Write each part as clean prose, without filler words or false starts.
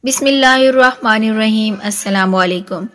बिस्मिल्लाहिर्रहमानिर्रहीम। अस्सलाम वालेकुम।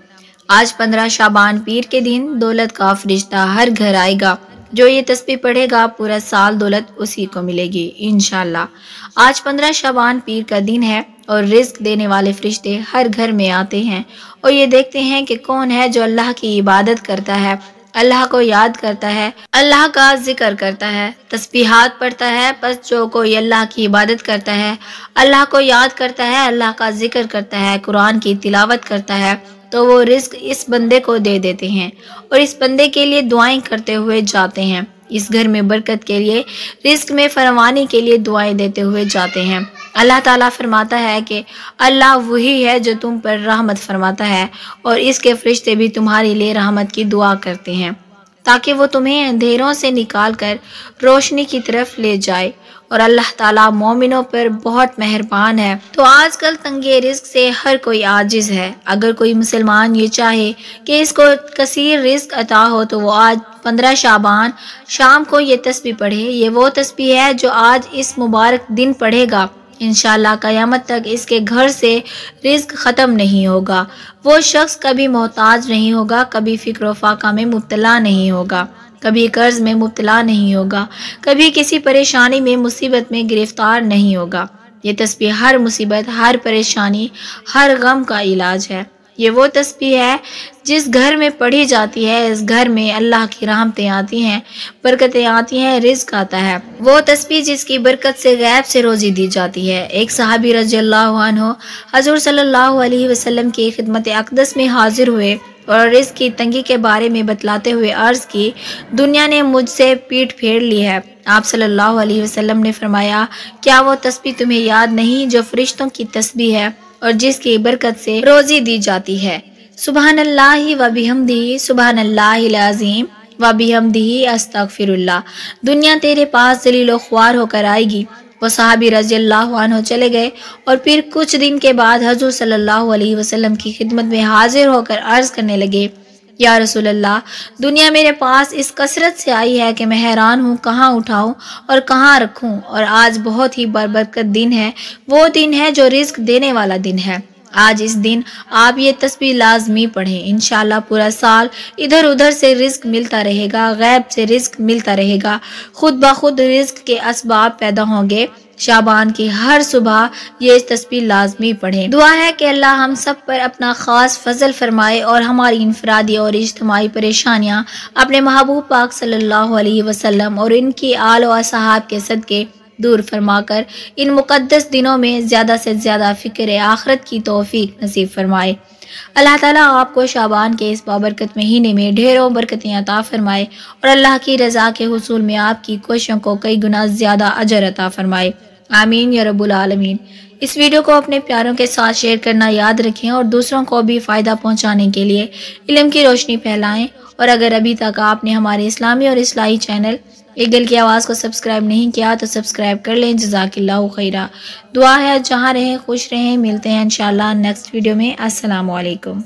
आज 15 शाबान पीर के दिन दौलत का फरिश्ता हर घर आएगा। जो ये तस्बीह पढ़ेगा पूरा साल दौलत उसी को मिलेगी इंशाअल्लाह। आज 15 शाबान पीर का दिन है और रिस्क देने वाले फरिश्ते हर घर में आते हैं और ये देखते हैं कि कौन है जो अल्लाह की इबादत करता है, अल्लाह को याद करता है, अल्लाह का जिक्र करता है, तस्बीहात पढ़ता है। बस जो कोई अल्लाह की इबादत करता है, अल्लाह को याद करता है, अल्लाह का जिक्र करता है, कुरान की तिलावत करता है, तो वो रिस्क इस बंदे को दे देते हैं और इस बंदे के लिए दुआएं करते हुए जाते हैं। इस घर में बरकत के लिए, रिस्क में फरमानी के लिए दुआएं देते हुए जाते हैं। अल्लाह ताला फरमाता है कि अल्लाह वही है जो तुम पर रहमत फरमाता है और इसके फरिश्ते भी तुम्हारे लिए रहमत की दुआ करते हैं ताकि वो तुम्हें अंधेरों से निकाल कर रोशनी की तरफ ले जाए और अल्लाह ताला मोमिनों पर बहुत मेहरबान है। तो आजकल तंगे रिस्क से हर कोई आजिज है। अगर कोई मुसलमान ये चाहे कि इसको कसीर रिस्क अता हो तो वो आज 15 शाबान शाम को ये तस्बीह पढ़े। ये वो तस्बीह है जो आज इस मुबारक दिन पढ़ेगा, इंशाअल्लाह क़यामत तक इसके घर से रिस्क ख़त्म नहीं होगा। वो शख्स कभी मोहताज नहीं होगा, कभी फ़िक्र फाका में मुब्तला नहीं होगा, कभी कर्ज में मुब्तला नहीं होगा, कभी किसी परेशानी में मुसीबत में गिरफ्तार नहीं होगा। ये तस्बीह हर मुसीबत, हर परेशानी, हर गम का इलाज है। ये वो तस्बीह है जिस घर में पढ़ी जाती है, इस घर में अल्लाह की रहमतें आती हैं, बरकतें आती हैं, रिज़्क आता है। वो तस्बीह जिसकी बरकत से गैब से रोज़ी दी जाती है। एक सहाबी रज़ियल्लाहु अन्हु हज़ूर सल्लल्लाहु अलैहि वसल्लम की खिदमत अक़दस में हाजिर हुए और रिज़्क की तंगी के बारे में बतलाते हुए अर्ज़ की, दुनिया ने मुझसे पीठ फेर ली है। आप सल्लल्लाहु अलैहि वसल्लम ने फरमाया, क्या वो तस्बीह तुम्हें याद नहीं जो फरिश्तों की तस्बीह है और जिसकी बरकत से रोज़ी दी जाती है। सुबहानल्लाहि व बिहम्दिही सुबहानल्लाहिल अज़ीम व बिहम्दिही अस्तगफिरुल्लाह। दुनिया तेरे पास जलील व ख्वार होकर आएगी। वो सहाबी रज़ियल्लाहु अन्हु चले गए और फिर कुछ दिन के बाद हज़ूर सल्लल्लाहु अलैहि वसल्लम की खिदमत में हाजिर होकर अर्ज़ करने लगे, या रसूल अल्लाह, दुनिया मेरे पास इस कसरत से आई है कि मैं हैरान हूँ कहाँ उठाऊँ और कहाँ रखूँ। और आज बहुत ही बरकत दिन है, वो दिन है जो रिस्क देने वाला दिन है। आज इस दिन आप ये तस्बीह लाजमी पढ़ें। इंशाअल्लाह पूरा साल इधर उधर से रिस्क मिलता रहेगा, गैब से रिस्क मिलता रहेगा, खुद ब खुद रिस्क के असबाब पैदा होंगे। शाबान की हर सुबह ये तस्बीह लाजमी पढ़ें। दुआ है कि अल्लाह हम सब पर अपना खास फजल फरमाए और हमारी इनफरादी और इज्तिमाई परेशानियाँ अपने महबूब पाक सल्लल्लाहु अलैहि वसल्लम और इनकी आल व असहाब के सदके दूर फरमाकर इन मुक़द्दस दिनों में ज़्यादा से ज़्यादा फ़िक्र आखिरत की तौफीक नसीब फरमाए। अल्लाह ताला आपको शाबान के इस बाबरकत महीने में ढेरों बरकतें अता फरमाए और अल्लाह की रज़ा के हुसूल में आपकी कोशिशों को कई गुना ज़्यादा अजर अता फरमाए। आमीन या रब्बुल आलमीन। इस वीडियो को अपने प्यारों के साथ शेयर करना याद रखें और दूसरों को भी फ़ायदा पहुंचाने के लिए इल्म की रोशनी फैलाएं। और अगर अभी तक आपने हमारे इस्लामी और इस्लाही चैनल ईगल की आवाज़ को सब्सक्राइब नहीं किया तो सब्सक्राइब कर लें। जज़ाकिल्लाहु खैरा। दुआ है जहाँ रहें खुश रहें। मिलते हैं इंशाअल्लाह नेक्स्ट वीडियो में। अस्सलामु अलैकुम।